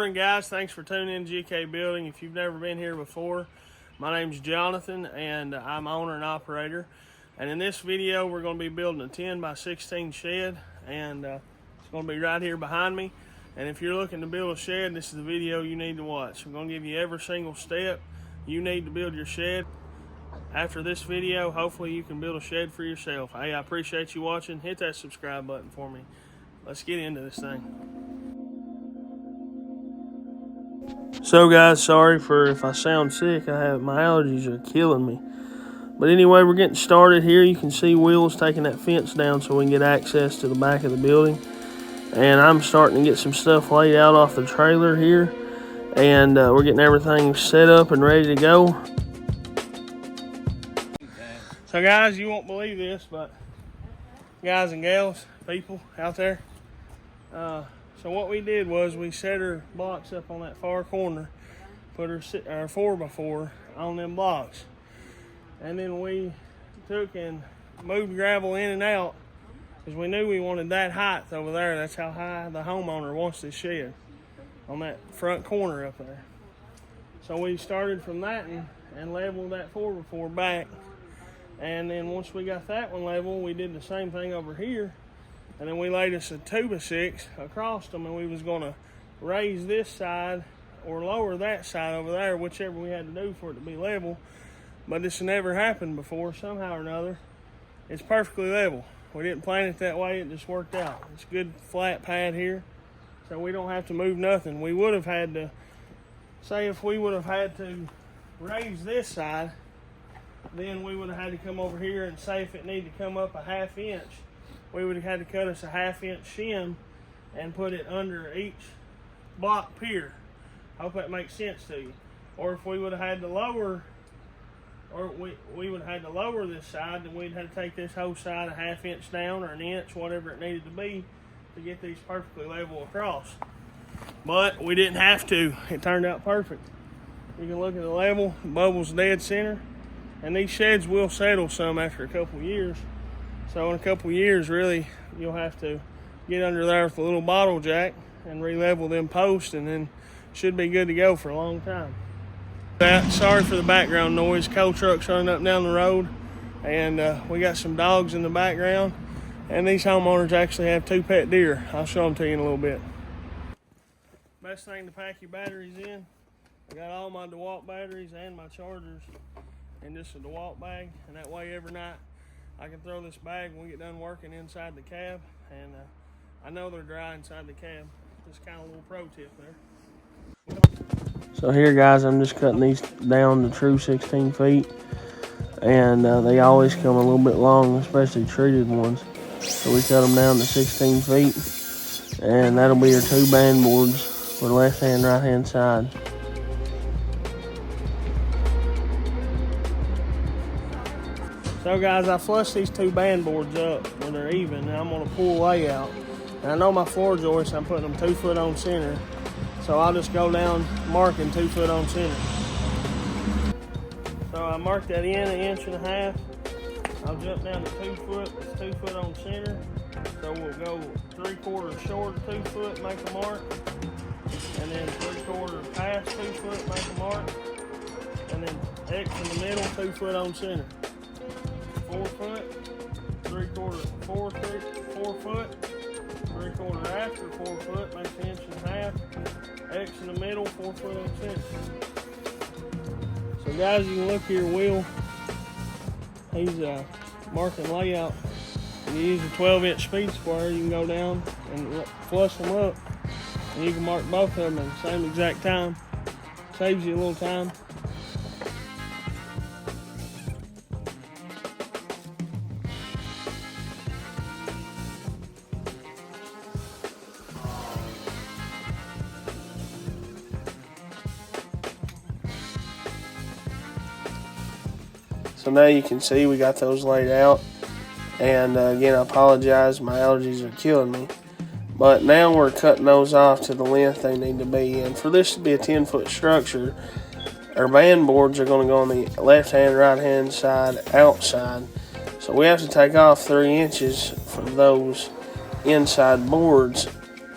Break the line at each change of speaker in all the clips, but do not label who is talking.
morning, guys. Thanks for tuning in to GK Building. If you've never been here before, my name's Jonathan and I'm owner and operator. And in this video, we're going to be building a 10 by 16 shed, and it's going to be right here behind me. And if you're looking to build a shed, this is the video you need to watch. I'm going to give you every single step you need to build your shed. After this video, hopefully you can build a shed for yourself. Hey, I appreciate you watching. Hit that subscribe button for me. Let's get into this thing. So guys, sorry for if I sound sick. My allergies are killing me. But anyway, we're getting started here. You can see Will's taking that fence down so we can get access to the back of the building. And I'm starting to get some stuff laid out off the trailer here. And we're getting everything set up and ready to go. So guys, you won't believe this, but guys and gals, people out there, so what we did was we set our blocks up on that far corner, put our 4x4 on them blocks, and then we took and moved gravel in and out because we knew we wanted that height over there. That's how high the homeowner wants this shed, on that front corner up there. So we started from that and leveled that 4x4 back, and then once we got that one level, we did the same thing over here. And then we laid us a 2x6 across them, and we was going to raise this side or lower that side over there, whichever we had to do for it to be level. But this never happened before. Somehow or another, it's perfectly level. We didn't plan it that way. It just worked out. It's a good flat pad here, so we don't have to move nothing. We would have had to, say if we would have had to raise this side, then we would have had to come over here and say if it needed to come up a 1/2 inch, we would have had to cut us a 1/2 inch shim and put it under each block pier. Hope that makes sense to you. Or if we would have had to lower, or we would have had to lower this side, then we'd have to take this whole side a 1/2 inch down or 1 inch, whatever it needed to be, to get these perfectly level across. But we didn't have to. It turned out perfect. You can look at the level, the bubble's dead center, and these sheds will settle some after a couple of years. So in a couple of years, really, you'll have to get under there with a little bottle jack and re-level them posts, and then should be good to go for a long time. Sorry for the background noise. Coal trucks running up and down the road, and we got some dogs in the background, and these homeowners actually have 2 pet deer. I'll show them to you in a little bit. Best thing to pack your batteries in. I got all my DeWalt batteries and my chargers in just a DeWalt bag, and that way every night I can throw this bag when we get done working inside the cab, and I know they're dry inside the cab. Just kind of a little pro tip there. So here, guys, I'm just cutting these down to true 16 feet, and they always come a little bit long, especially treated ones. So we cut them down to 16 feet, and that'll be our 2 band boards for the left hand, right hand side. So guys, I flushed these 2 band boards up when they're even, and I'm gonna pull layout. And I know my floor joists, I'm putting them 2 foot on center. So I'll just go down marking 2 foot on center. So I marked that in 1.5 inches. I'll jump down to 2 foot, it's 2 foot on center. So we'll go 3/4 short of 2 foot, make a mark. And then 3/4 past 2 foot, make a mark. And then X in the middle, 2 foot on center. 4 foot, 3/4, 4 foot, 3/4 after 4 foot, makes 1.5 inches. X in the middle, 4 foot on center. So guys, you can look here, Will, he's marking layout. If you use a 12-inch speed square, you can go down and flush them up, and you can mark both of them at the same exact time. Saves you a little time. So now you can see we got those laid out, and again, I apologize, my allergies are killing me, but now we're cutting those off to the length they need to be. And for this to be a 10-foot structure, our band boards are going to go on the left hand, right hand side outside, so we have to take off 3 inches from those inside boards,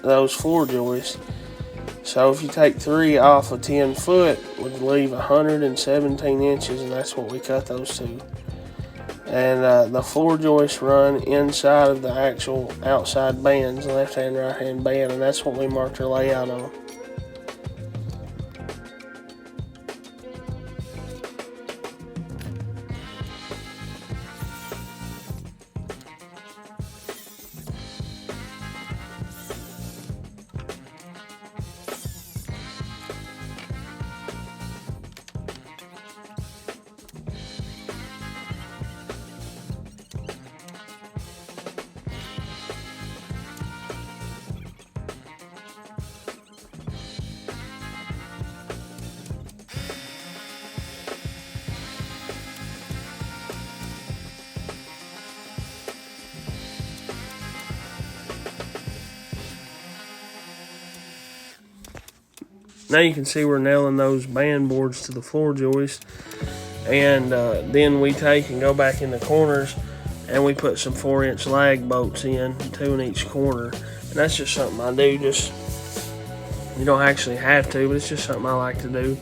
those floor joists, So if you take 3 off of 10 foot, would leave 117 inches, and that's what we cut those to. And the floor joists run inside of the actual outside bands, left hand, right hand band, and that's what we marked our layout on. Now you can see we're nailing those band boards to the floor joist, and then we take and go back in the corners and we put some 4-inch lag bolts in, 2 in each corner. And that's just something I do. Just, you don't actually have to, but it's just something I like to do.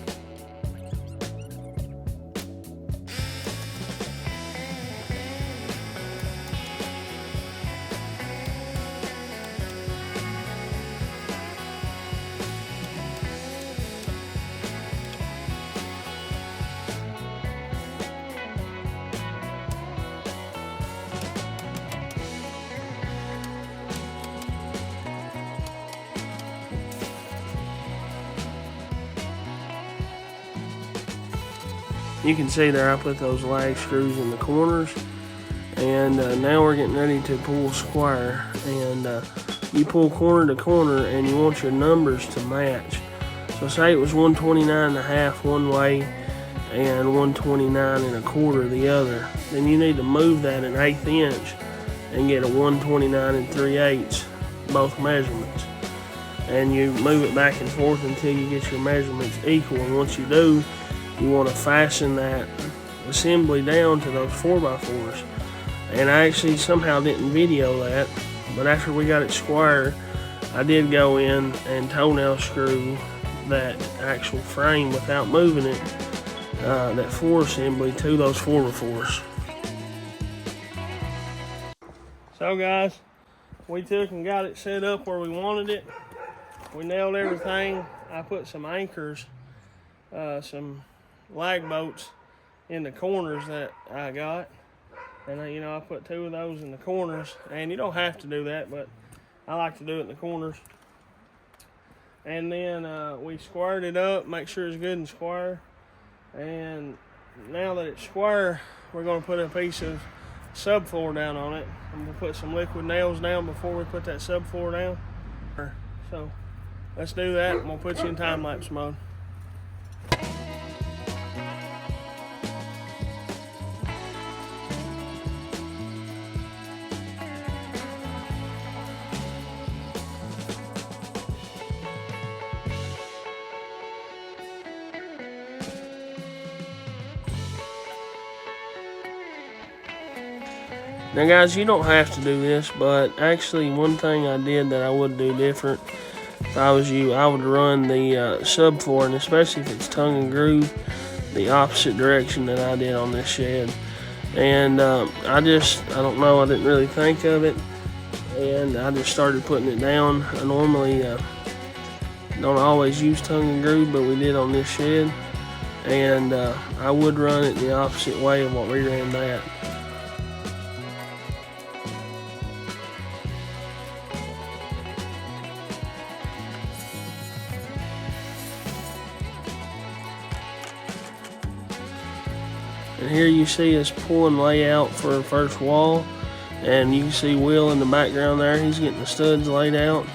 You can see there I put those lag screws in the corners, and now we're getting ready to pull square. And you pull corner to corner and you want your numbers to match. So say it was 129.5 one way and 129.25 the other. Then you need to move that 1/8 inch and get a 129 3/8 both measurements. And you move it back and forth until you get your measurements equal. And once you do, you want to fasten that assembly down to those 4x4s. And I actually somehow didn't video that, but after we got it square, I did go in and toenail screw that actual frame without moving it, that floor assembly to those 4x4s. So guys, we took and got it set up where we wanted it. We nailed everything. I put some anchors, some lag bolts in the corners that I got, and I put 2 of those in the corners. And you don't have to do that, but I like to do it in the corners. And then we squared it up, make sure it's good and square. And now that it's square, we're going to put a piece of subfloor down on it. I'm going to put some liquid nails down before we put that subfloor down. So let's do that. I'm going to put you in time-lapse mode. Now guys, you don't have to do this, but actually one thing I did that I would do different, if I was you, I would run the subfloor, and especially if it's tongue and groove, the opposite direction that I did on this shed. And I don't know, I didn't really think of it, and I just started putting it down. I normally don't always use tongue and groove, but we did on this shed, and I would run it the opposite way of what we ran that. And here you see us pulling layout for the first wall, and you can see Will in the background there. He's getting the studs laid out.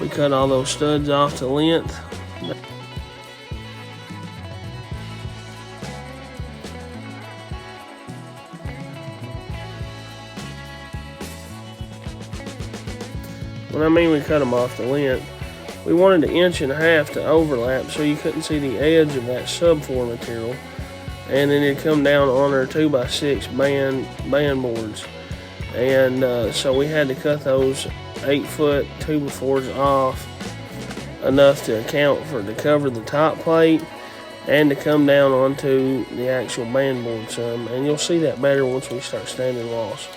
We cut all those studs off to length. When I mean we cut them off to length, we wanted 1.5 inches to overlap so you couldn't see the edge of that subfloor material. And then it'd come down on our 2x6 band boards. And so we had to cut those 8-foot 2x4s off enough to account for to cover the top plate and to come down onto the actual band board some. And you'll see that better once we start sanding walls.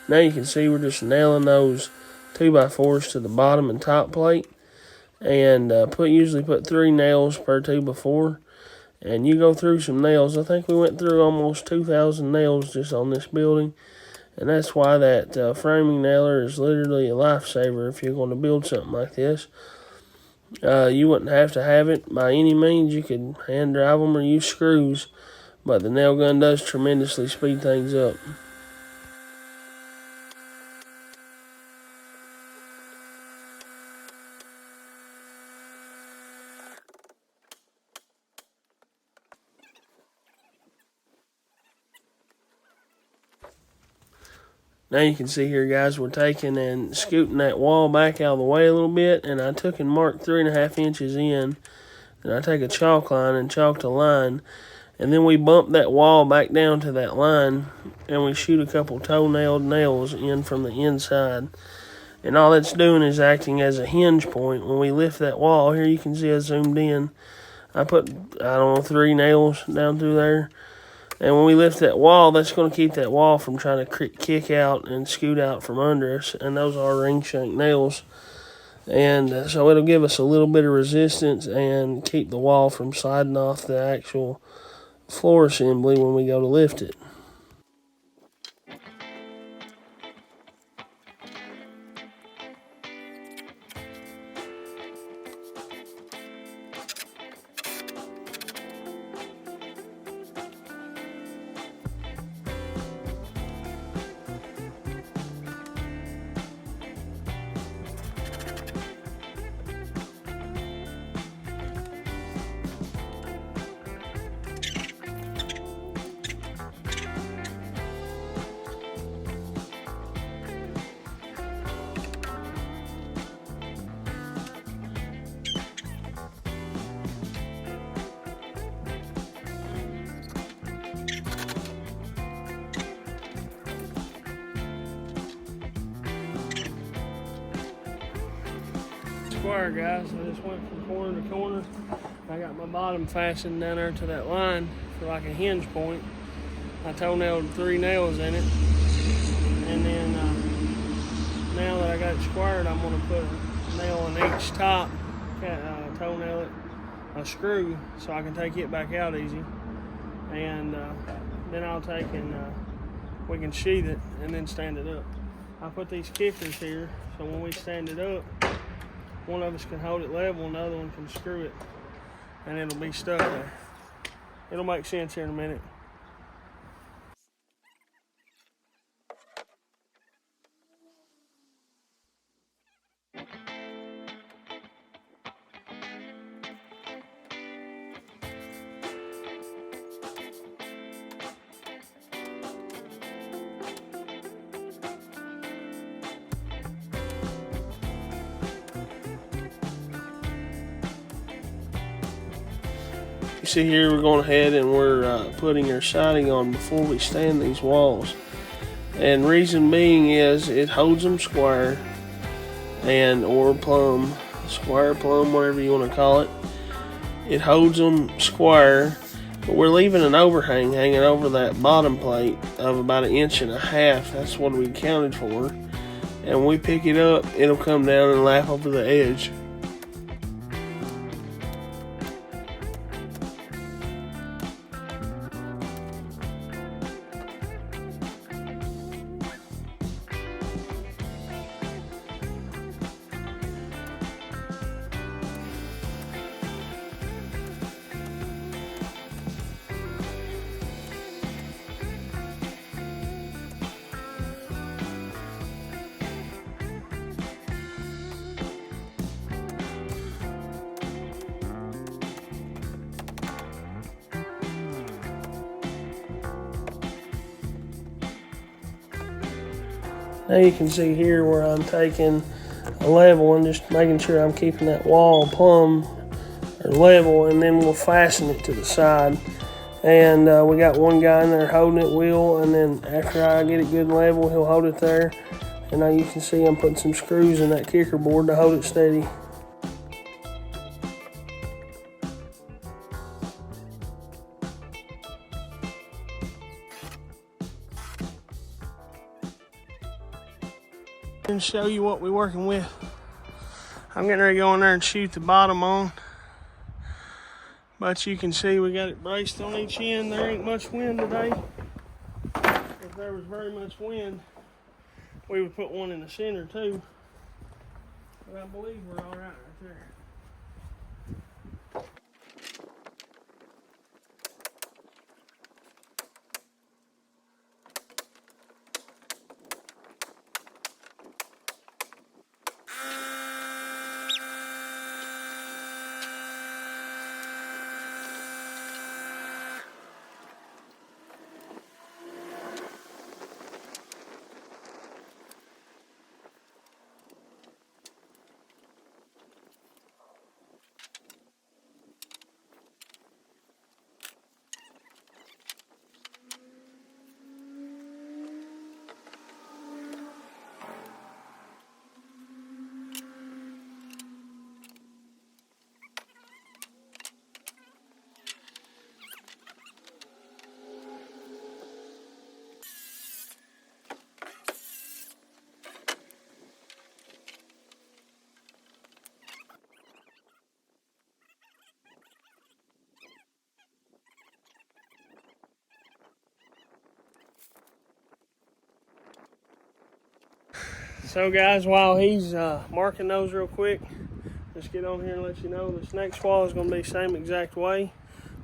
Now you can see we're just nailing those 2x4s to the bottom and top plate, and usually put 3 nails per 2x4. And you go through some nails. I think we went through almost 2,000 nails just on this building, and that's why that framing nailer is literally a lifesaver if you're going to build something like this. You wouldn't have to have it by any means. You could hand drive them or use screws, but the nail gun does tremendously speed things up. Now you can see here, guys, we're taking and scooting that wall back out of the way a little bit, and I took and marked 3.5 inches in, and I take a chalk line and chalked a line, and then we bump that wall back down to that line, and we shoot a couple toe-nailed nails in from the inside. And all that's doing is acting as a hinge point. When we lift that wall, here you can see I zoomed in. I put, 3 nails down through there. And when we lift that wall, that's going to keep that wall from trying to kick out and scoot out from under us. And those are ring shank nails. And so it'll give us a little bit of resistance and keep the wall from sliding off the actual floor assembly when we go to lift it. Square, guys. I just went from corner to corner. I got my bottom fastened down there to that line for like a hinge point. I toe-nailed 3 nails in it, and then now that I got it squared, I'm going to put a nail on each top, toe-nail it, a screw, so I can take it back out easy, and then I'll take and we can sheath it and then stand it up. I put these kickers here, so when we stand it up, one of us can hold it level and the other one can screw it, and it'll be stuck there. It'll make sense here in a minute. You see here, we're going ahead and we're putting our siding on before we stand these walls. And reason being is it holds them square or plumb, square, plumb, whatever you want to call it. It holds them square, but we're leaving an overhang hanging over that bottom plate of about 1.5 inches. That's what we counted for. And when we pick it up, it'll come down and lap over the edge. Now you can see here where I'm taking a level and just making sure I'm keeping that wall plumb or level, and then we'll fasten it to the side. And we got one guy in there holding it, Will, and then after I get it good and level, he'll hold it there. And now you can see I'm putting some screws in that kicker board to hold it steady. And show you what we're working with. I'm getting ready to go in there and shoot the bottom on. But you can see we got it braced on each end. There ain't much wind today. If there was very much wind, we would put one in the center too. But I believe we're all right there. So guys, while he's marking those real quick, let's get on here and let you know this next wall is going to be the same exact way.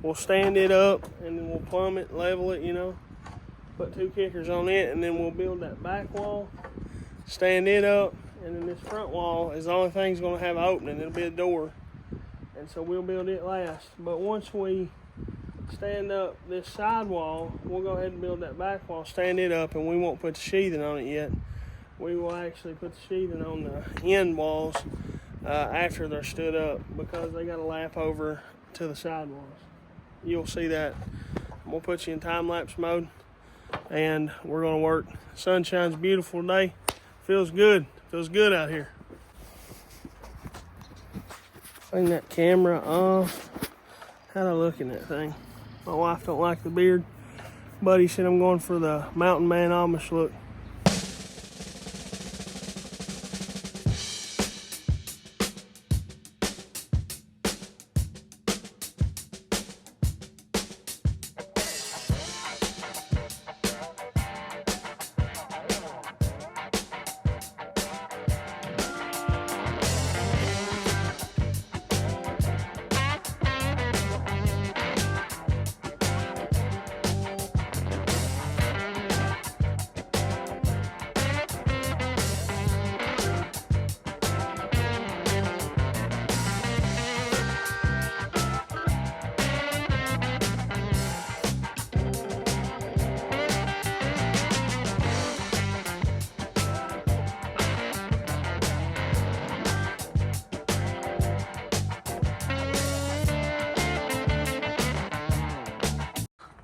We'll stand it up and then we'll plumb it, level it, you know, put 2 kickers on it, and then we'll build that back wall, stand it up, and then this front wall is the only thing that's going to have an opening. It'll be a door, and so we'll build it last. But once we stand up this side wall, we'll go ahead and build that back wall, stand it up, and we won't put the sheathing on it yet. We will actually put the sheathing on the end walls after they're stood up, because they got to lap over to the side walls. You'll see that. We'll put you in time-lapse mode, and we're going to work. Sunshine's beautiful today. Feels good. Feels good out here. Clean that camera off. How'd I look in that thing? My wife don't like the beard. Buddy said I'm going for the mountain man Amish look.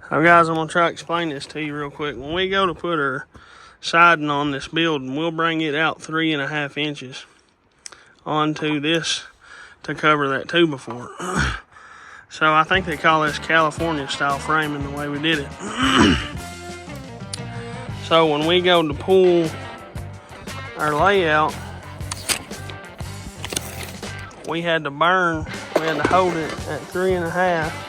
So guys, I'm going to try to explain this to you real quick. When we go to put our siding on this building, we'll bring it out 3.5 inches onto this to cover that 2x4. So I think they call this California style framing the way we did it. So when we go to pull our layout, we had to hold it at 3.5.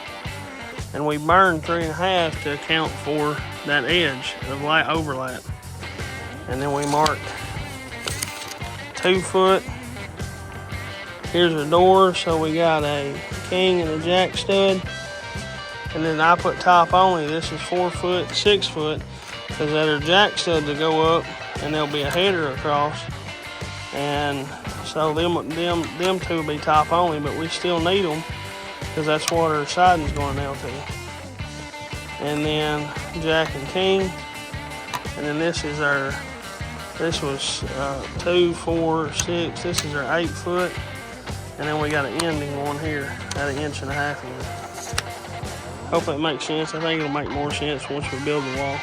And we burned 3.5 to account for that edge of light overlap. And then we marked 2 foot. Here's a door, so we got a king and a jack stud. And then I put top only. This is 4 foot, 6 foot, because that are jack stud to go up, and there'll be a header across. And so them 2 will be top only, but we still need them, because that's what our siding's going down to. And then jack and king. And then this was 2, 4, 6. This is our 8 foot. And then we got an ending one here at 1.5 inches. Hopefully it makes sense. I think it'll make more sense once we build the wall.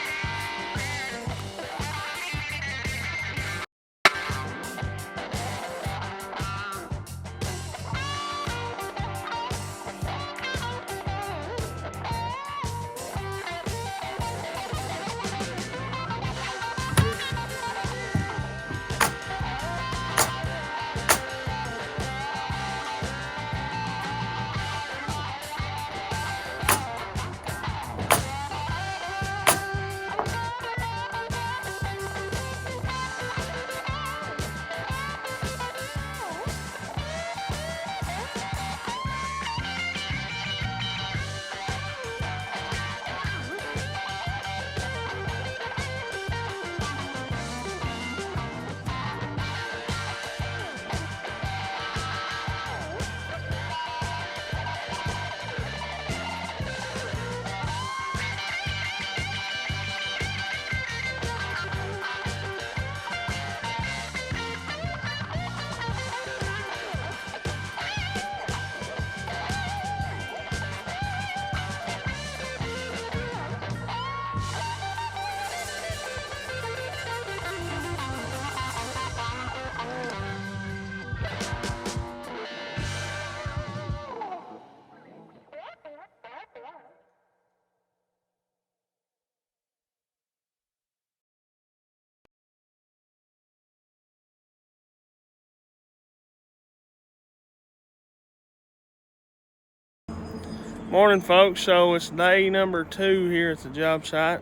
Morning, folks. So it's day number 2 here at the job site,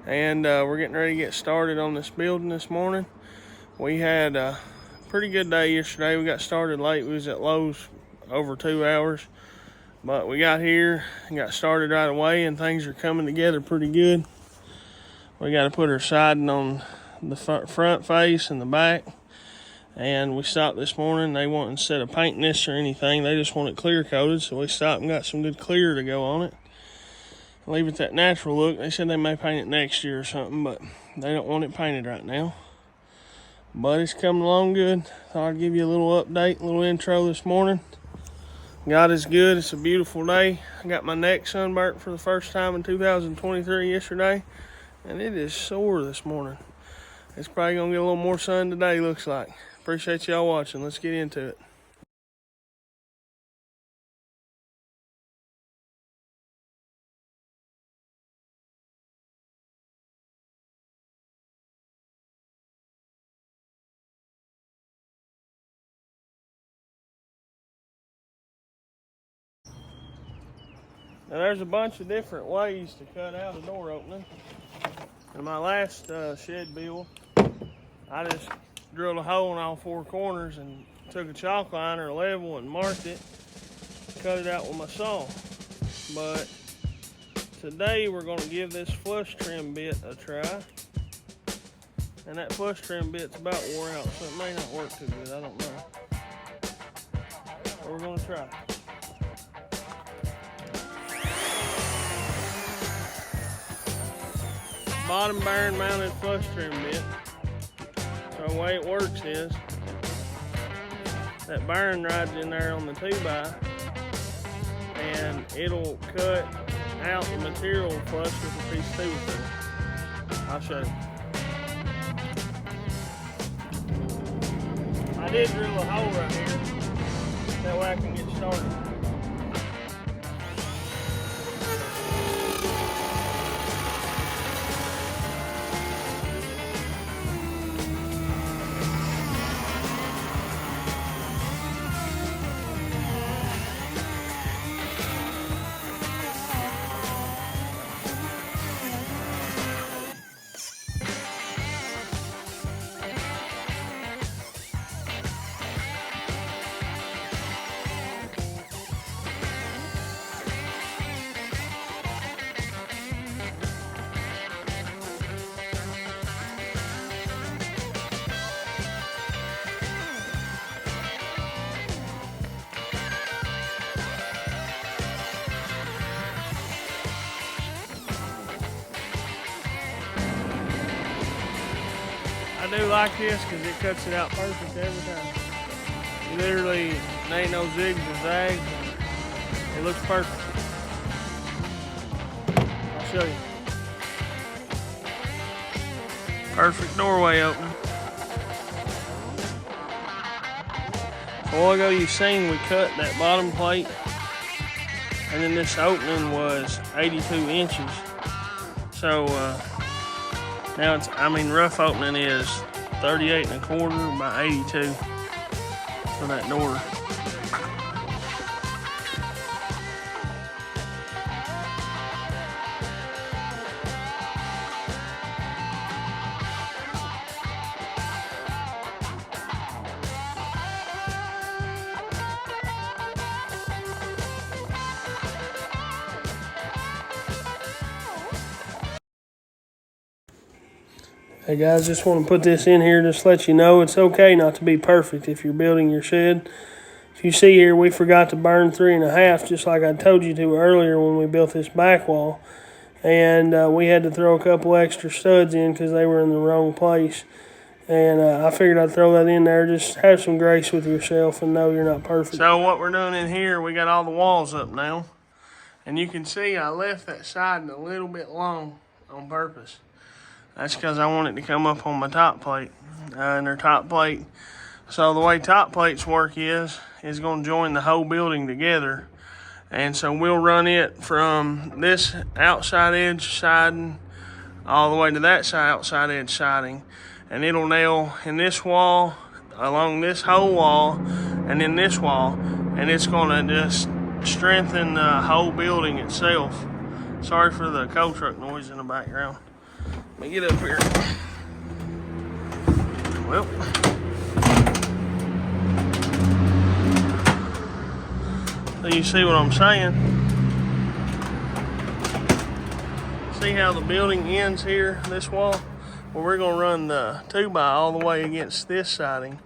and we're getting ready to get started on this building this morning. We had a pretty good day yesterday. We got started late. We was at Lowe's over 2 hours, but we got here and got started right away, and things are coming together pretty good. We got to put our siding on the front face and the back, and we stopped this morning. They want, instead of painting this or anything, they just want it clear coated, so we stopped and got some good clear to go on it. Leave it that natural look. They said they may paint it next year or something, but they don't want it painted right now. But it's coming along good. Thought I'd give you a little update, a little intro this morning. God is good. It's a beautiful day. I got my neck sunburnt for the first time in 2023 yesterday, and it is sore this morning. It's probably gonna get a little more sun today, looks like. Appreciate y'all watching. Let's get into it. Now there's a bunch of different ways to cut out a door opening. In my last shed build, I just drilled a hole in all 4 corners and took a chalk line or a level and marked it, cut it out with my saw. But today we're going to give this flush trim bit a try. And that flush trim bit's about wore out, so it may not work too good, I don't know. But we're going to try. Bottom bearing mounted flush trim bit. So the way it works is that bearing rides in there on the 2x, and it'll cut out the material flush with a piece of 2. I'll show you. I did drill a hole right here, that way I can get started. I do like this because it cuts it out perfect every time. Literally, there ain't no zigs or zags. It looks perfect. show you. Perfect doorway opening. So a while ago you seen we cut that bottom plate, and then this opening was 82 inches. So now it's, rough opening is 38 1/4 by 82 for that door. Hey guys, just want to put this in here just to let you know it's okay not to be perfect if you're building your shed. If you see here, we forgot to burn 3 1/2, just like I told you to earlier when we built this back wall. And we had to throw a couple extra studs in because they were in the wrong place. And I figured I'd throw that in there. Just have some grace with yourself and know you're not perfect. So what we're doing in here, we got all the walls up now. And you can see I left that siding a little bit long on purpose. That's because I want it to come up on my top plate. And their top plate. So the way top plates work is going to join the whole building together. And so we'll run it from this outside edge siding all the way to that side outside edge siding. And it'll nail in this wall, along this whole wall, and in this wall. And it's going to just strengthen the whole building itself. Sorry for the coal truck noise in the background. Let me get up here. Well, so you see what I'm saying? See how the building ends here, this wall? Well, we're gonna run the 2x all the way against this siding.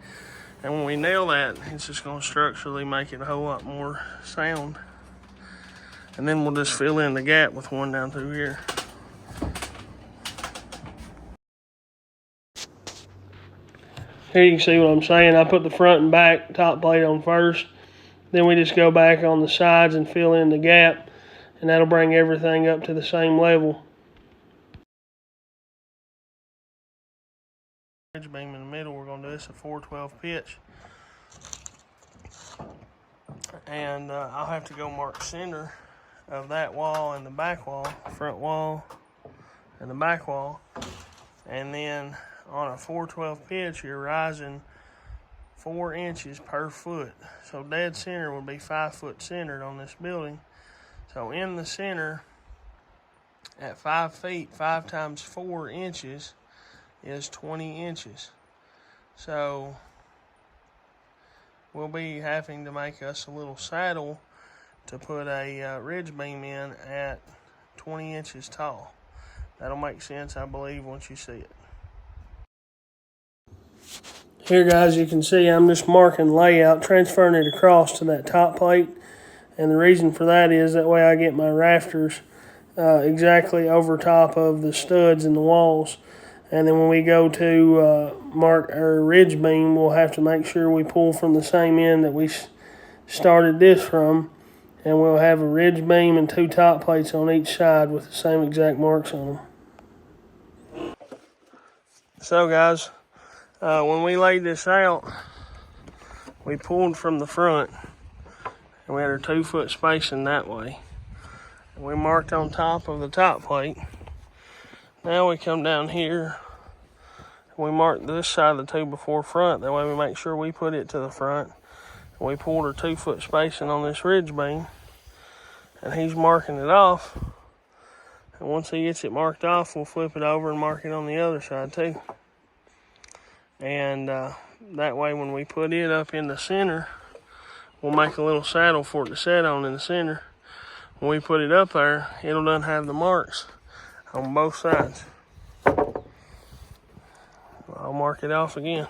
And when we nail that, it's just gonna structurally make it a whole lot more sound. And then we'll just fill in the gap with one down through here. Here you can see what I'm saying. I put the front and back top plate on first. Then we just go back on the sides and fill in the gap. And that'll bring everything up to the same level. Ridge beam in the middle, we're going to do this at 412 pitch. And I'll have to go mark center of that wall and the back wall, front wall and the back wall. And then on a 412 pitch, you're rising 4 inches per foot. So dead center would be 5 foot centered on this building. So in the center, at 5 feet, 5 times 4 inches is 20 inches. So we'll be having to make us a little saddle to put a ridge beam in at 20 inches tall. That'll make sense, I believe, once you see it. Here, guys, you can see I'm just marking layout, transferring it across to that top plate. And the reason for that is that way I get my rafters exactly over top of the studs in the walls. And then when we go to mark our ridge beam, we'll have to make sure we pull from the same end that we started this from. And we'll have a ridge beam and 2 top plates on each side with the same exact marks on them. So, guys, when we laid this out, we pulled from the front. And we had our 2 foot spacing that way. And we marked on top of the top plate. Now we come down here. And we mark this side of the 2 before front. That way we make sure we put it to the front. And we pulled our 2 foot spacing on this ridge beam. And he's marking it off. And once he gets it marked off, we'll flip it over and mark it on the other side too. And that way when we put it up in the center, we'll make a little saddle for it to set on in the center. When we put it up there, it'll done have the marks on both sides. I'll mark it off again.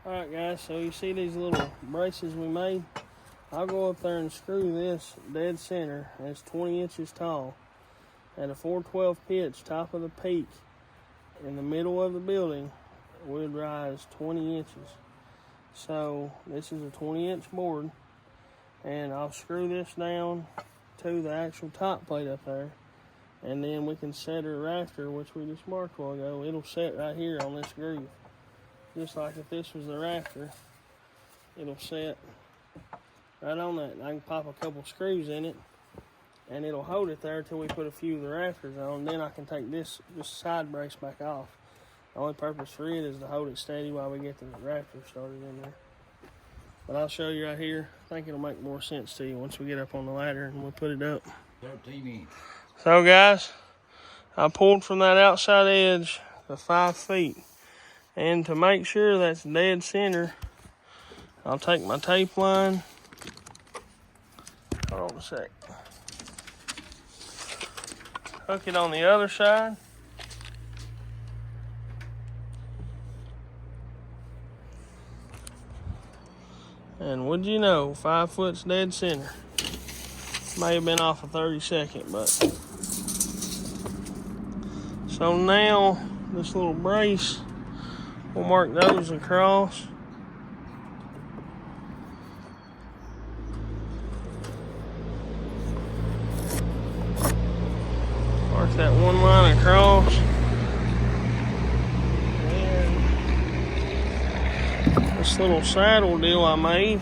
Alright guys, so you see these little braces we made? I'll go up there and screw this dead center, and it's 20 inches tall, at a 412 pitch, top of the peak, in the middle of the building, would rise 20 inches. So this is a 20-inch board, and I'll screw this down to the actual top plate up there, and then we can set our rafter, which we just marked a while ago. It'll set right here on this groove. Just like if this was the rafter, it'll set right on that. I can pop a couple screws in it, and it'll hold it there until we put a few of the rafters on. Then I can take this side brace back off. The only purpose for it is to hold it steady while we get the rafter started in there. But I'll show you right here. I think it'll make more sense to you once we get up on the ladder and we'll put it up.
13 inch.
So guys, I pulled from that outside edge to 5 feet. And to make sure that's dead center, I'll take my tape line. Hold on a sec. Hook it on the other side. And would you know, 5 foot's dead center. May have been off a 32nd, but. So now, this little brace, we'll mark those across. Mark that one line across. And this little saddle deal I made,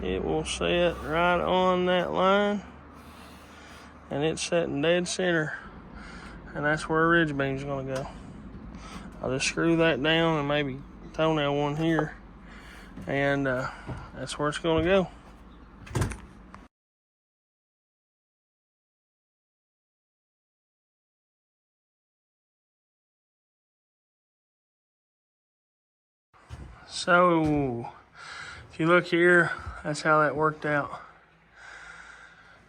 it will set right on that line. And it's setting dead center. And that's where a ridge beam's gonna go. I'll just screw that down and maybe toenail one here, and that's where it's gonna go. So, if you look here, that's how that worked out.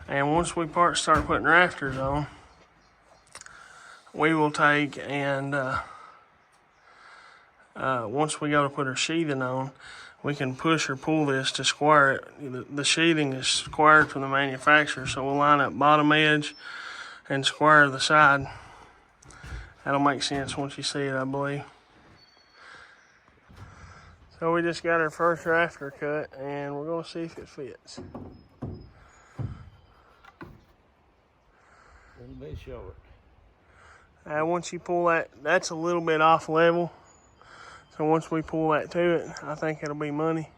And once we start putting rafters on, we will take and once we go to put our sheathing on, we can push or pull this to square it. The sheathing is squared from the manufacturer, so we'll line up bottom edge and square the side. That'll make sense once you see it, I believe. So we just got our first rafter cut, and we're gonna see if it fits.
A little bit short.
Once you pull that, that's a little bit off level. So once we pull that to it, I think it'll be money.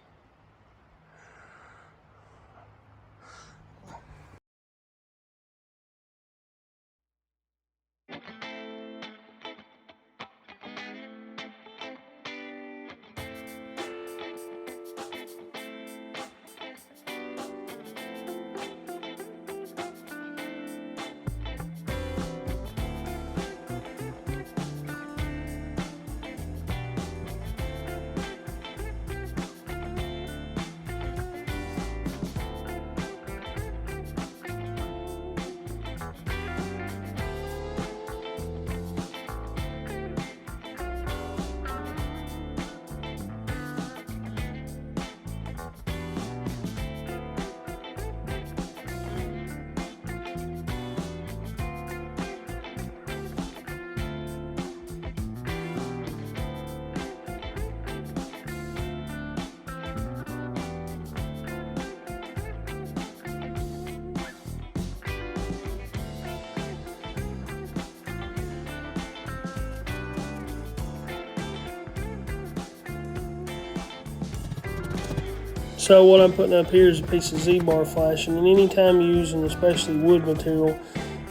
So what I'm putting up here is a piece of Z-bar flashing, and anytime you're using especially wood material,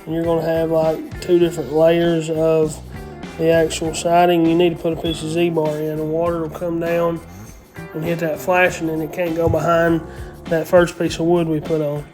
and you're going to have like 2 different layers of the actual siding, you need to put a piece of Z-bar in, and water will come down and hit that flashing, and it can't go behind that first piece of wood we put on.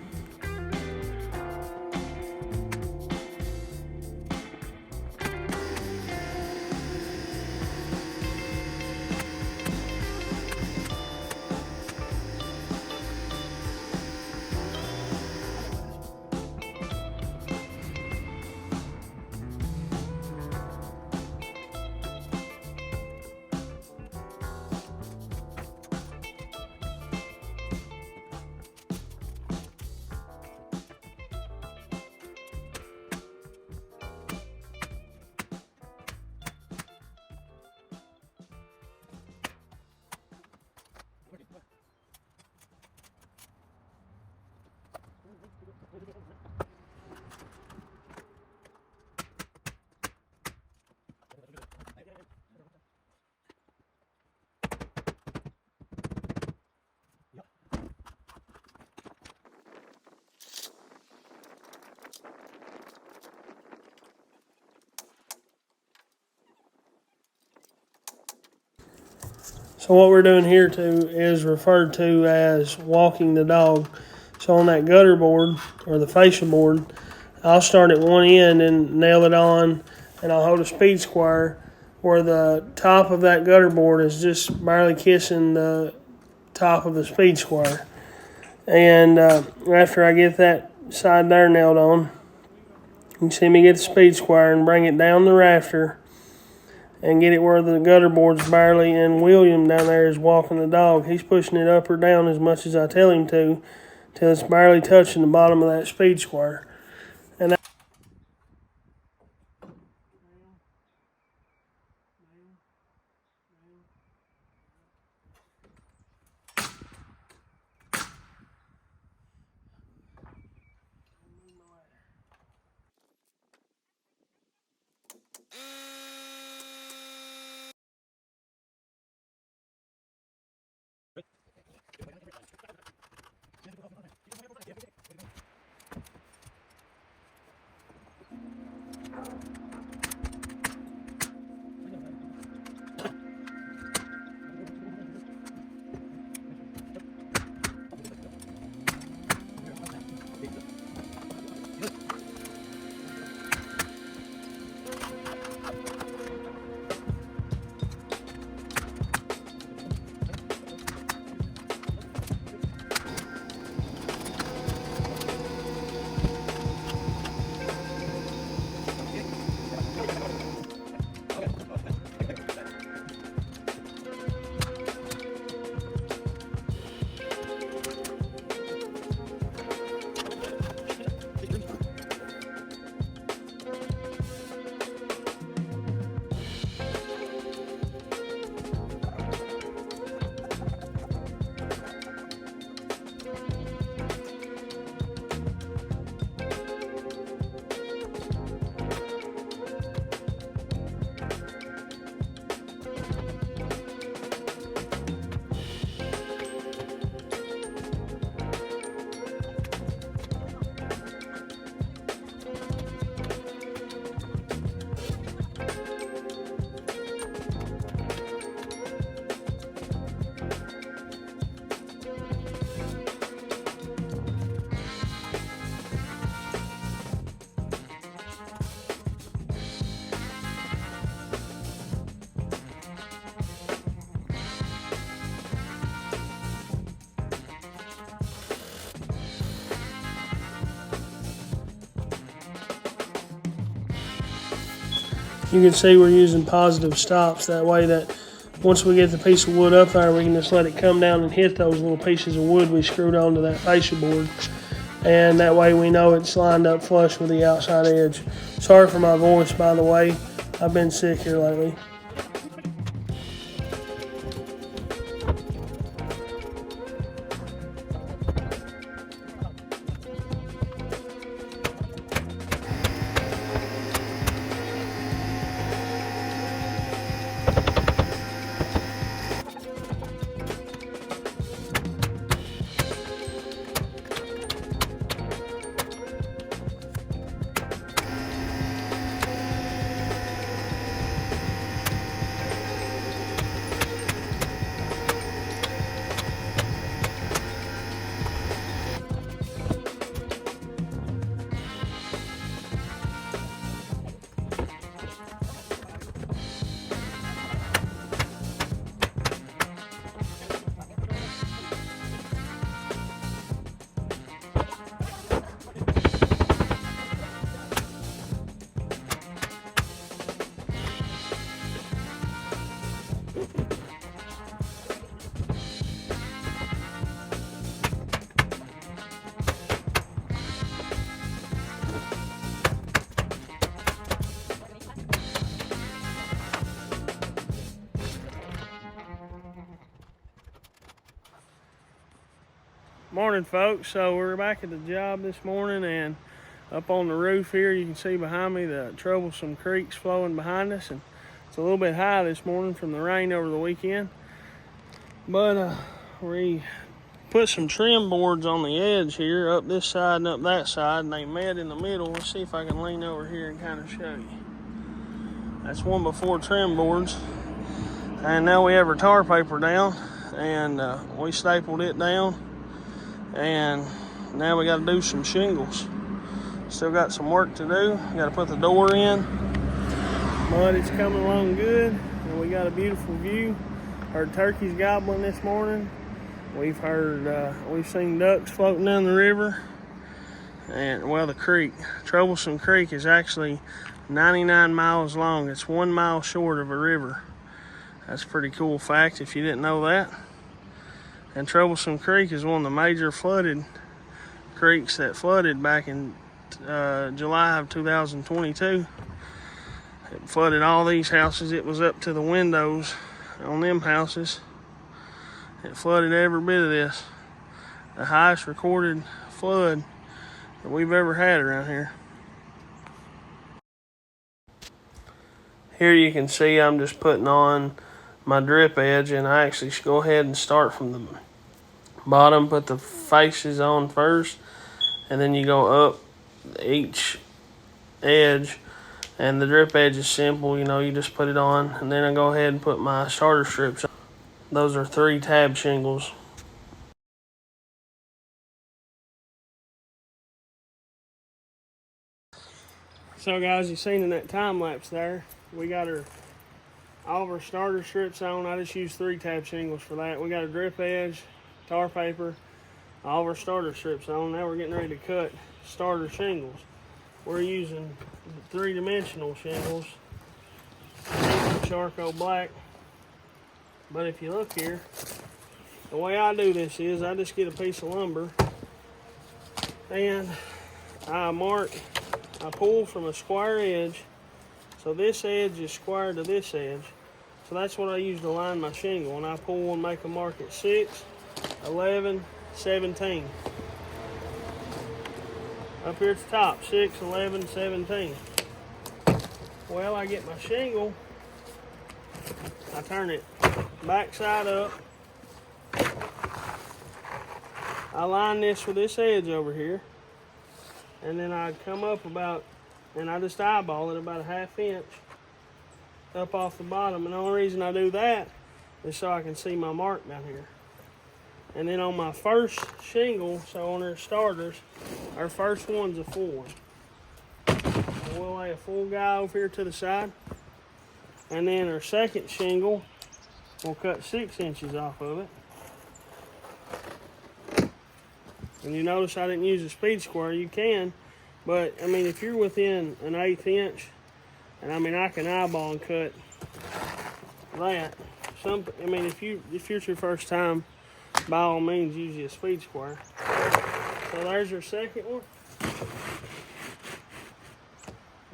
So what we're doing here too is referred to as walking the dog. So on that gutter board or the fascia board, I'll start at one end and nail it on, and I'll hold a speed square where the top of that gutter board is just barely kissing the top of the speed square. And after I get that side there nailed on, you can see me get the speed square and bring it down the rafter and get it where the gutter board's barely, and William down there is walking the dog. He's pushing it up or down as much as I tell him to, till it's barely touching the bottom of that speed square. And you can see we're using positive stops. That way that once we get the piece of wood up there, we can just let it come down and hit those little pieces of wood we screwed onto that fascia board. And that way we know it's lined up flush with the outside edge. Sorry for my voice, by the way. I've been sick here lately. Morning, folks. So we're back at the job this morning, and up on the roof here you can see behind me the troublesome creeks flowing behind us, and it's a little bit high this morning from the rain over the weekend. But we put some trim boards on the edge here, up this side and up that side, and they met in the middle. Let's see if I can lean over here and kind of show you. That's 1x4 trim boards. And now we have our tar paper down, and we stapled it down, and now we got to do some shingles. Still got some work to do. Got to put the door in, but it's coming along good, and we got a beautiful view. Heard turkeys gobbling this morning. We've seen ducks floating down the river, and well, the creek, Troublesome Creek, is actually 99 miles long. It's 1 mile short of a river. That's a pretty cool fact if you didn't know that. And Troublesome Creek is one of the major flooded creeks that flooded back in July of 2022. It flooded all these houses. It was up to the windows on them houses. It flooded every bit of this. The highest recorded flood that we've ever had around here. Here you can see I'm just putting on my drip edge, and I actually should go ahead and start from the bottom, put the faces on first, and then you go up each edge. And the drip edge is simple, you just put it on, and then I go ahead and put my starter strips on. Those are 3 tab shingles. So guys, you seen in that time lapse there, we got all of our starter strips on. I just used 3 tab shingles for that. We got a drip edge, tar paper, all of our starter strips on. Now we're getting ready to cut starter shingles. We're using 3-dimensional shingles, charcoal black. But if you look here, the way I do this is I just get a piece of lumber and I pull from a square edge. So this edge is square to this edge. So that's what I use to line my shingle. And I pull and make a mark at 6, 11, 17. Up here at the top, 6, 11, 17. Well, I get my shingle, I turn it back side up. I line this with this edge over here. And then I come up and I just eyeball it about a 1/2 inch up off the bottom. And the only reason I do that is so I can see my mark down here. And then on my first shingle, so on our starters, our first one's a full one. And we'll lay a full guy over here to the side. And then our second shingle, we'll cut 6 inches off of it. And you notice I didn't use a speed square. You can, but I mean, if you're within an 1/8 inch, and I mean, I can eyeball and cut that. If it's your first time, by all means, use a speed square. So there's your second one.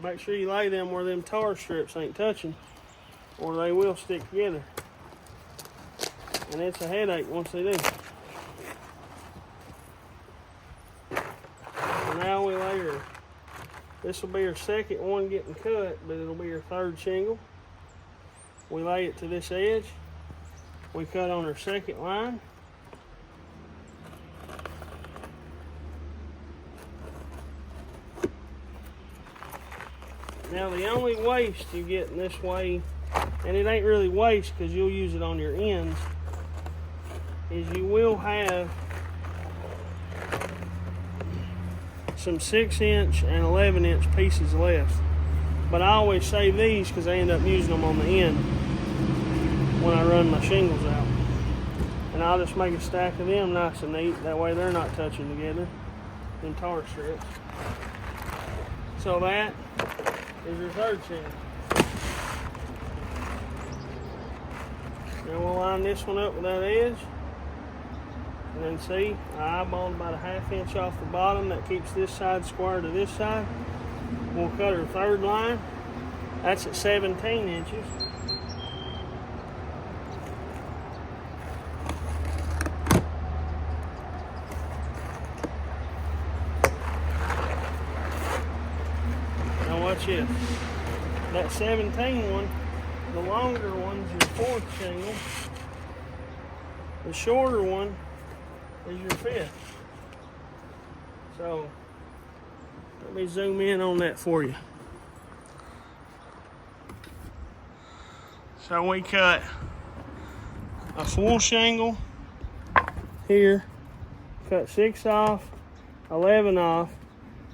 Make sure you lay them where them tar strips ain't touching, or they will stick together. And it's a headache once they do. So now we lay this will be our second one getting cut, but it'll be our 3rd shingle. We lay it to this edge. We cut on our second line. Now the only waste you get in this way, and it ain't really waste because you'll use it on your ends, is you will have some 6-inch and 11-inch pieces left. But I always save these because I end up using them on the end when I run my shingles out. And I'll just make a stack of them nice and neat. That way they're not touching together, them tar strips. So that is your 3rd shingle. Now we'll line this one up with that edge. And then see, I eyeballed about a 1/2 inch off the bottom. That keeps this side square to this side. We'll cut our 3rd line. That's at 17 inches. Now watch this. That 17 one, the longer one's your 4th shingle. The shorter one is your 5th. So let me zoom in on that for you. So we cut a full shingle here, cut 6 off, 11 off,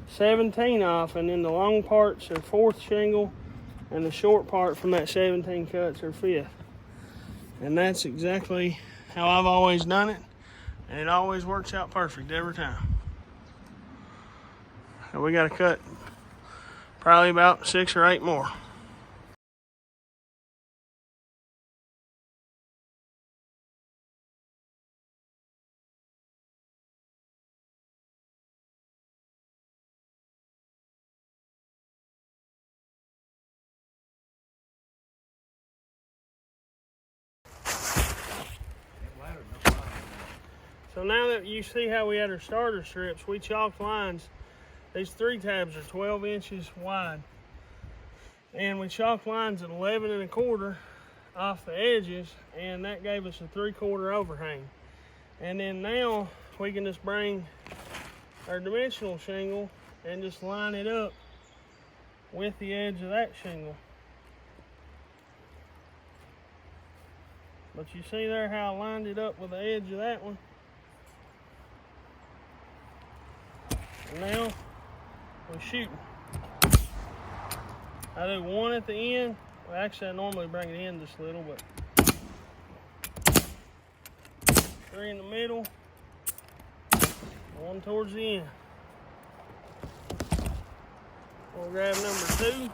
17 off, and then the long parts are 4th shingle, and the short part from that 17 cuts are 5th. And that's exactly how I've always done it, and it always works out perfect every time. And we got to cut probably about 6 or 8 more. So now that you see how we had our starter strips, we chalked lines. These 3 tabs are 12 inches wide. And we chalked lines at 11 1/4 off the edges, and that gave us a 3/4 overhang. And then now we can just bring our dimensional shingle and just line it up with the edge of that shingle. But you see there how I lined it up with the edge of that one. And now we're shooting. I do 1 at the end. Well, actually, I normally bring it in just a little, but 3 in the middle, 1 towards the end. We'll grab number 2.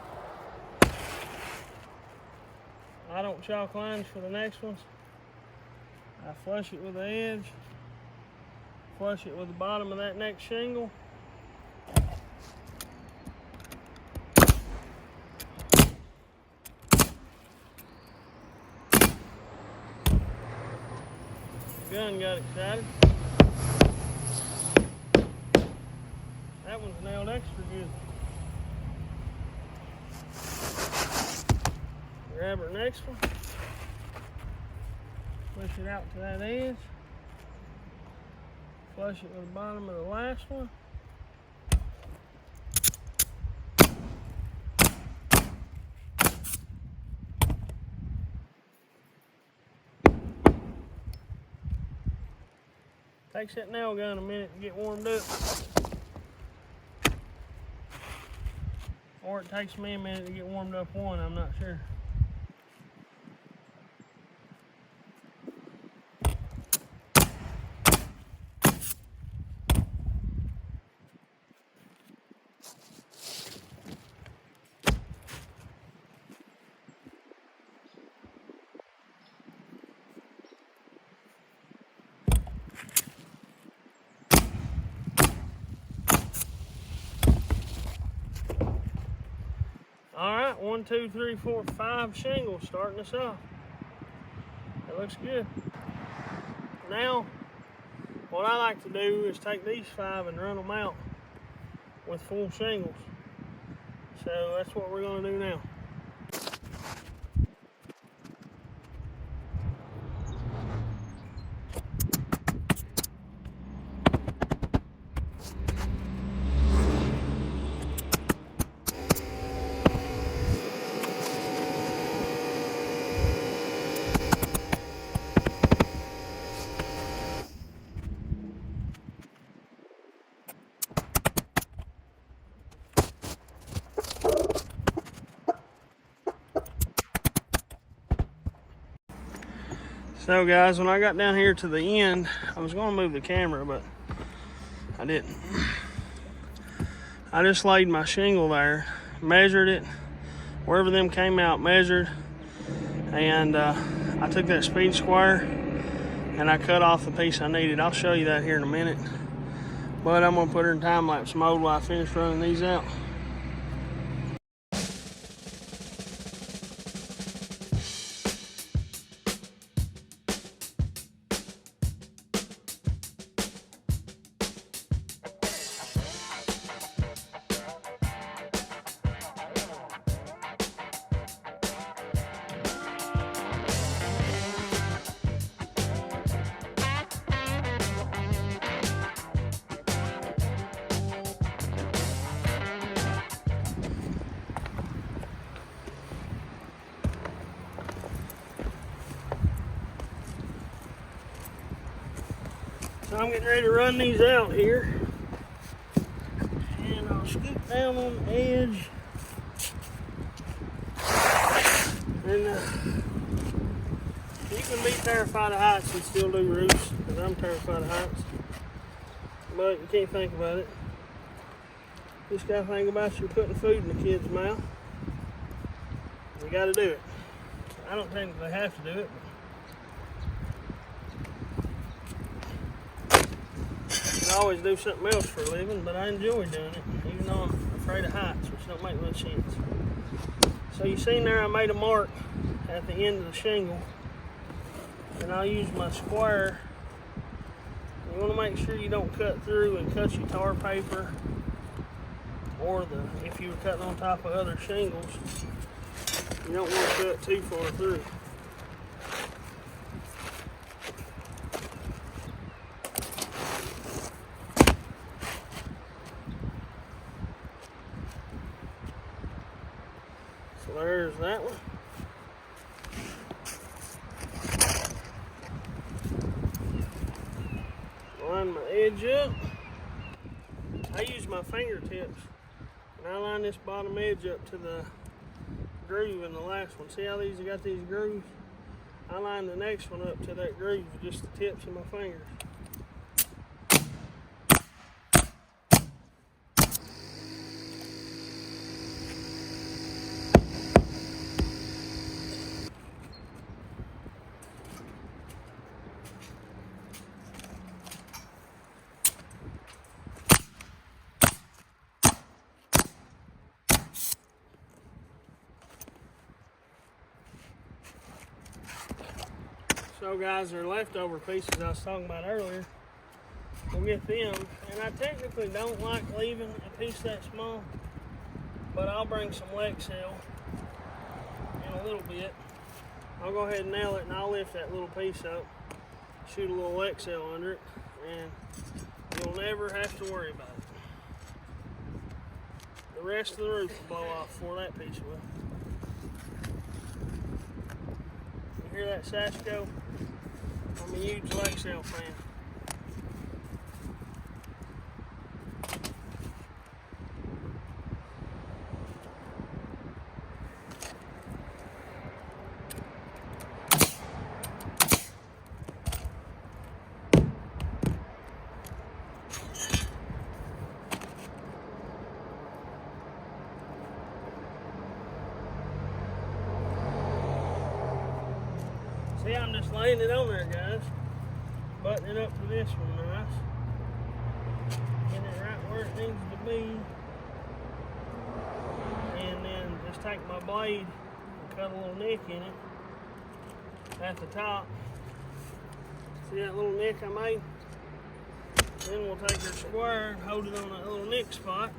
I don't chalk lines for the next ones. I flush it with the edge, flush it with the bottom of that next shingle. Gun got excited. That one's nailed extra good. Grab our next one. Push it out to that edge. Flush it with the bottom of the last one. Takes that nail gun a minute to get warmed up. Or it takes me a minute to get warmed up one, I'm not sure. All right, 1, 2, 3, 4, 5 shingles starting us off. That looks good. Now, what I like to do is take these 5 and run them out with full shingles. So that's what we're gonna do now. So guys, when I got down here to the end, I was gonna move the camera, but I didn't. I just laid my shingle there, measured it, wherever them came out, measured, and I took that speed square and I cut off the piece I needed. I'll show you that here in a minute, but I'm gonna put her in time-lapse mode while I finish running these out. So I'm getting ready to run these out here. And I'll scoop down on the edge. And you can be terrified of heights and still do roofs, because I'm terrified of heights. But you can't think about it. Just gotta think about you're putting food in the kid's mouth. You gotta do it. I don't technically have to do it. I always do something else for a living, but I enjoy doing it, even though I'm afraid of heights, which don't make much sense. So you see there I made a mark at the end of the shingle, and I'll use my square. You want to make sure you don't cut through and cut your tar paper, or if you were cutting on top of other shingles, you don't want to cut too far through. So there's that one. Line my edge up. I use my fingertips and I line this bottom edge up to the groove in the last one. See how these got these grooves? I line the next one up to that groove with just the tips of my fingers. So guys, they're leftover pieces I was talking about earlier. We'll get them. And I technically don't like leaving a piece that small, but I'll bring some Lexel in a little bit. I'll go ahead and nail it, and I'll lift that little piece up, shoot a little Lexel under it, and you'll never have to worry about it. The rest of the roof will blow off before that piece will. You hear that sash go? I'm a huge Lexel fan. See, I'm just laying it on there, guys. Button it up to this one nice. Getting it right where it needs to be. And then just take my blade and cut a little nick in it at the top. See that little nick I made? Then we'll take our square and hold it on that little nick spot.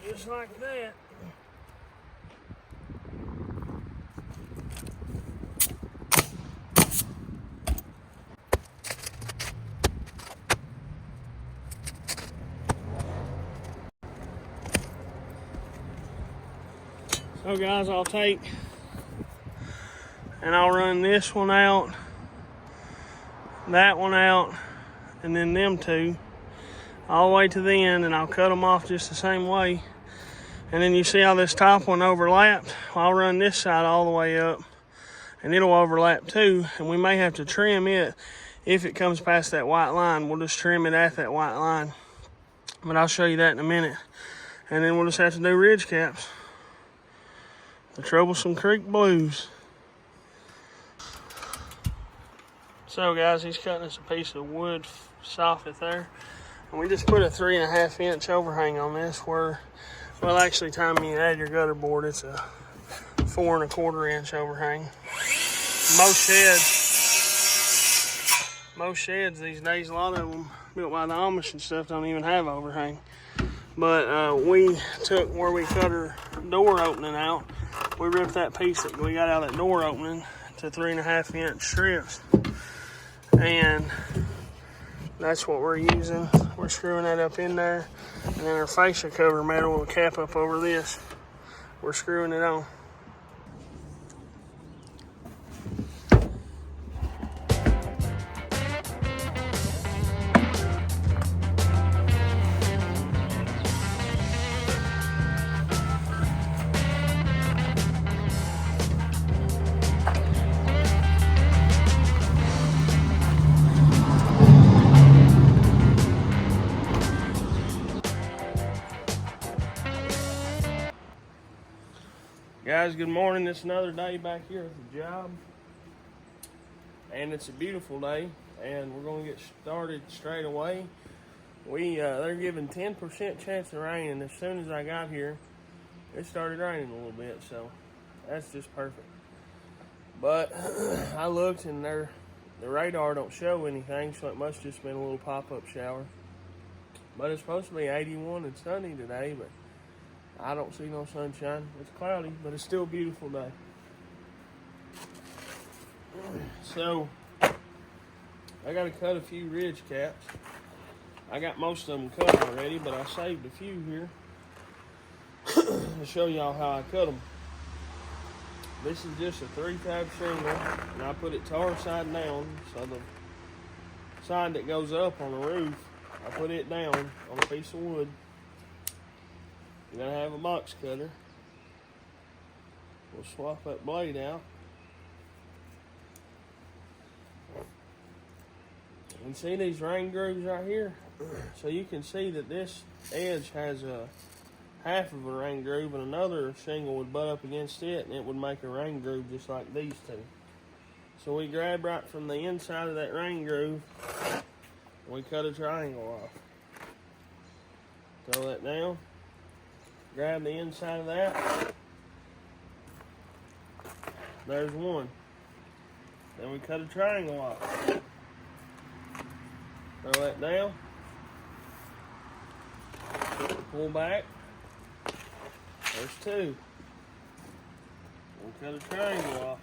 Just like that. So guys, I'll take and I'll run this one out, that one out, and then them two all the way to the end, and I'll cut them off just the same way. And then you see how this top one overlapped? Well, I'll run this side all the way up, and it'll overlap too, and we may have to trim it if it comes past that white line. We'll just trim it at that white line, but I'll show you that in a minute. And then we'll just have to do ridge caps. The troublesome creek blues. So guys, he's cutting us a piece of wood soffit there, and we just put a 3.5 inch overhang on this where, well, actually, time you add your gutter board, it's a 4.25 inch overhang. Most sheds these days, a lot of them built by the Amish and stuff, don't even have overhang. But we took where we cut our door opening out, we ripped that piece that we got out of that door opening to 3.5 inch strips, and that's what we're using. We're screwing that up in there, and then our fascia cover metal will cap up over this. we're screwing it on. Guys, good morning. It's another day back here at the job, and it's a beautiful day, and we're going to get started straight away. They're giving 10% chance of rain, and as soon as I got here, it started raining a little bit, so that's just perfect. But I looked, and the radar don't show anything, so it must just been a little pop-up shower. But it's supposed to be 81 and sunny today, but I don't see no sunshine. It's cloudy, but it's still a beautiful day. So, I got to cut a few ridge caps. I got most of them cut already, but I saved a few here to show y'all how I cut them. This is just a 3-tab shingle, and I put it tar side down, so the side that goes up on the roof, I put it down on a piece of wood. You're going to have a box cutter. We'll swap that blade out. And see these rain grooves right here? So you can see that this edge has a half of a rain groove, and another shingle would butt up against it, and it would make a rain groove just like these two. So we grab right from the inside of that rain groove, and we cut a triangle off. Throw that down. Grab the inside of that. There's one. Then we cut a triangle off. Throw that down. Pull back. There's two. We cut a triangle off.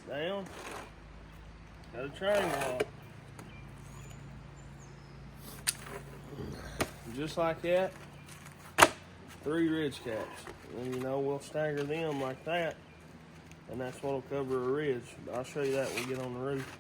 Down. Cut a triangle off. Just like that, 3 ridge caps. And we'll stagger them like that, and that's what'll cover a ridge. I'll show you that when we get on the roof.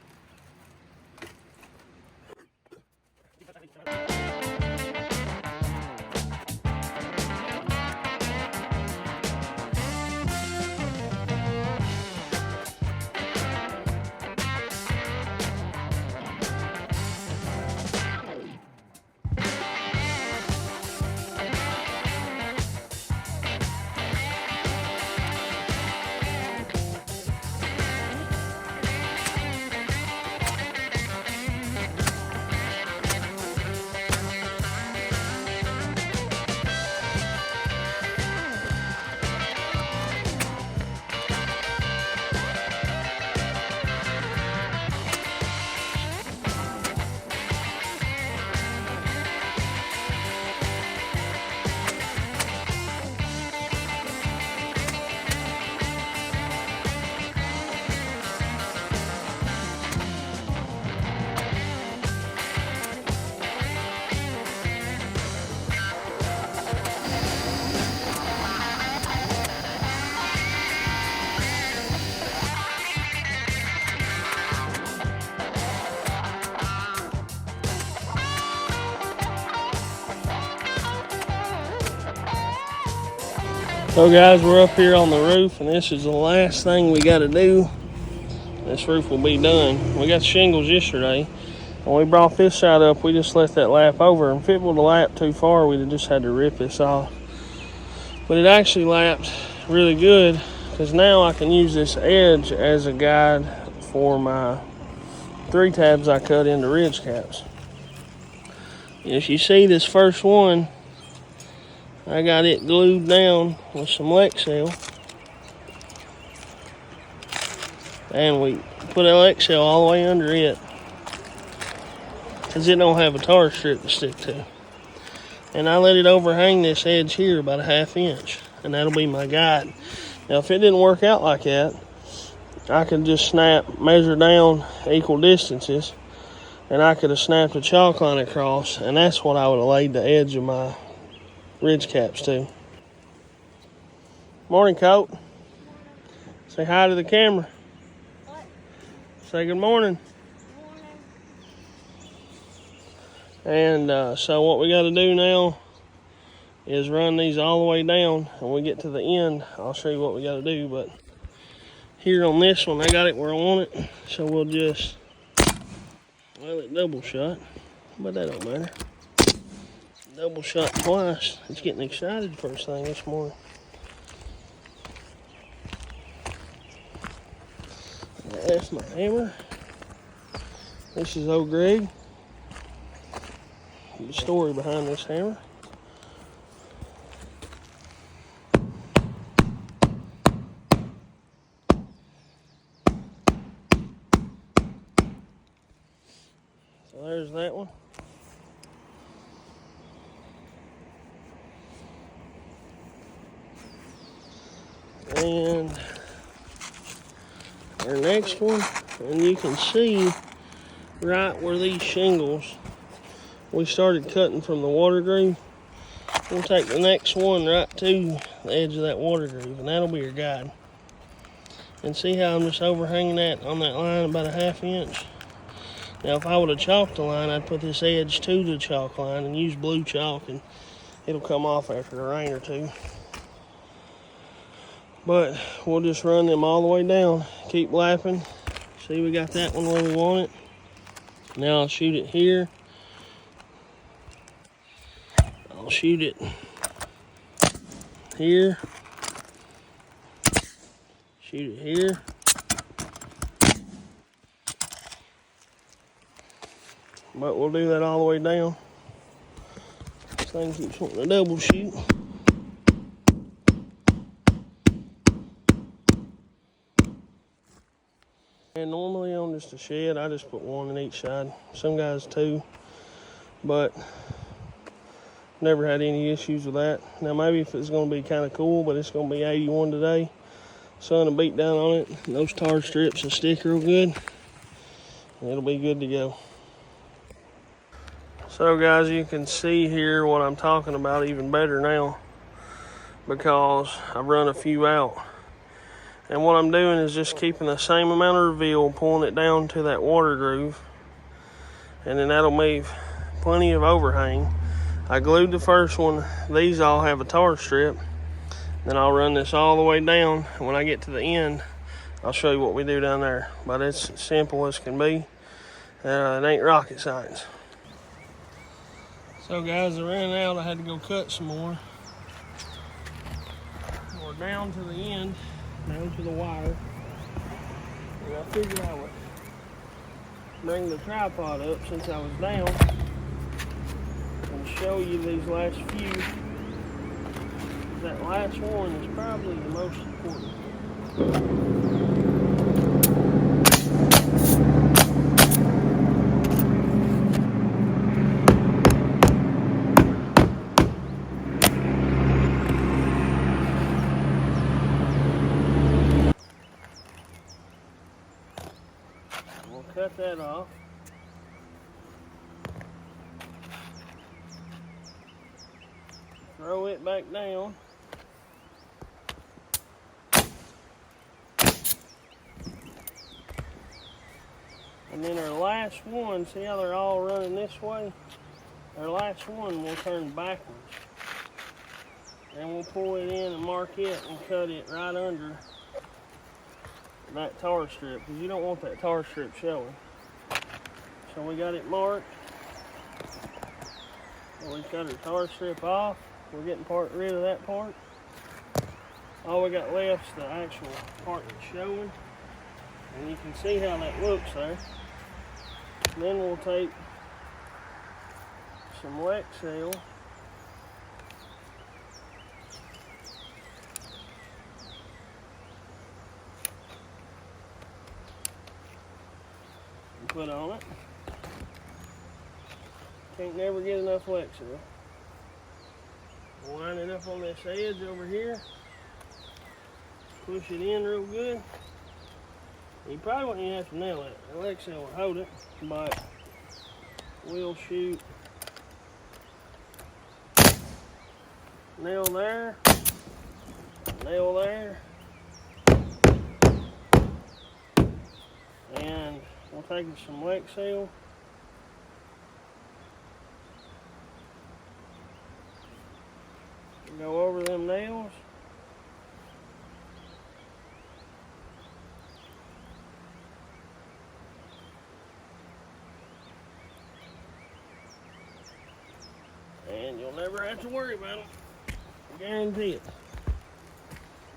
So guys, we're up here on the roof, and this is the last thing we got to do. This roof will be done. We got shingles yesterday. When we brought this side up, we just let that lap over. And if it would have lapped too far, we'd have just had to rip this off. But it actually lapped really good, because now I can use this edge as a guide for my 3 tabs I cut into ridge caps. If you see this first one, I got it glued down with some Lexel, and we put a Lexel all the way under it, because it don't have a tar strip to stick to. And I let it overhang this edge here about a 1/2 inch, and that'll be my guide. Now if it didn't work out like that, I could just measure down equal distances, and I could have snapped a chalk line across, and that's what I would have laid the edge of my ridge caps to. Morning, Colt. Say hi to the camera.
What?
Say good morning.
Morning.
And so what we got to do now is run these all the way down. When we get to the end, I'll show you what we got to do. But here on this one, I got it where I want it. So we'll just, well, it double shot, but that don't matter. Double shot twice. It's getting excited first thing this morning. That's my hammer. This is old Greg. The story behind this hammer. So there's that one. And our next one, and you can see right where these shingles, we started cutting from the water groove. We'll take the next one right to the edge of that water groove, and that'll be your guide. And see how I'm just overhanging that on that line about a 1/2 inch? Now if I would have chalked the line, I'd put this edge to the chalk line and use blue chalk, and it'll come off after a rain or two. But we'll just run them all the way down, keep lapping. See, we got that one where we want it. Now I'll shoot it here. I'll shoot it here. Shoot it here. But we'll do that all the way down. This thing keeps wanting to double shoot. And normally on just a shed, I just put one on each side. Some guys two, but never had any issues with that. Now maybe if it's gonna be kind of cool, but it's gonna be 81 today. Sun will beat down on it. And those tar strips will stick real good. And it'll be good to go. So guys, you can see here what I'm talking about even better now, because I've run a few out. And what I'm doing is just keeping the same amount of reveal, pulling it down to that water groove. And then that'll leave plenty of overhang. I glued the first one. These all have a tar strip. Then I'll run this all the way down. And when I get to the end, I'll show you what we do down there. But it's simple as can be. It ain't rocket science. So guys, I ran out. I had to go cut some more. We're down to the end. Down to the wire, and I figured I would bring the tripod up since I was down and show you these last few. That last one is probably the most important. Cut that off. Throw it back down. And then our last one, see how they're all running this way? Our last one will turn backwards. And we'll pull it in and mark it and cut it right under that tar strip, because you don't want that tar strip showing. So we got it marked. And we cut our tar strip off. We're getting rid of that part. All we got left is the actual part that's showing. And you can see how that looks there. And then we'll take some Lexel. Put on it. Can't never get enough Lexel. Line it up on this edge over here. Push it in real good. You probably wouldn't even have to nail it. The Lexel will hold it, but we'll shoot nail there. nail there. And we'll take some Lex seal. Go over them nails. And you'll never have to worry about them. I guarantee it.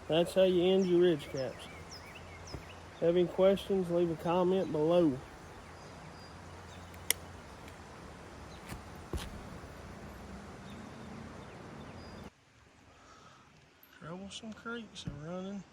That's how you end your ridge caps. Have any questions, leave a comment below. Troublesome creeks are running.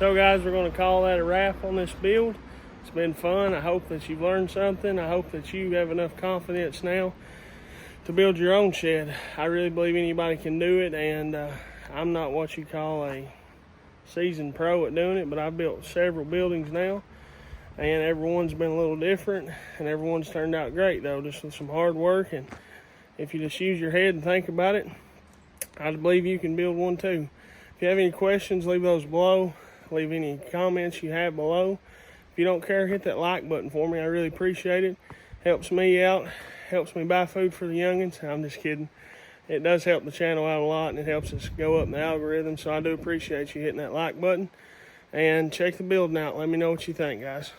So guys, we're going to call that a wrap on this build. It's been fun. I hope that you've learned something. I hope that you have enough confidence now to build your own shed. I really believe anybody can do it, and I'm not what you call a seasoned pro at doing it, but I've built several buildings now, and everyone's been a little different, and everyone's turned out great though, just with some hard work. And if you just use your head and think about it, I believe you can build one too. If you have any questions, leave those below. Leave any comments you have below. If you don't care, hit that like button for me. I really appreciate it. Helps me out. Helps me buy food for the youngins. I'm just kidding. It does help the channel out a lot, and it helps us go up in the algorithm. So I do appreciate you hitting that like button. And check the building out. Let me know what you think, guys.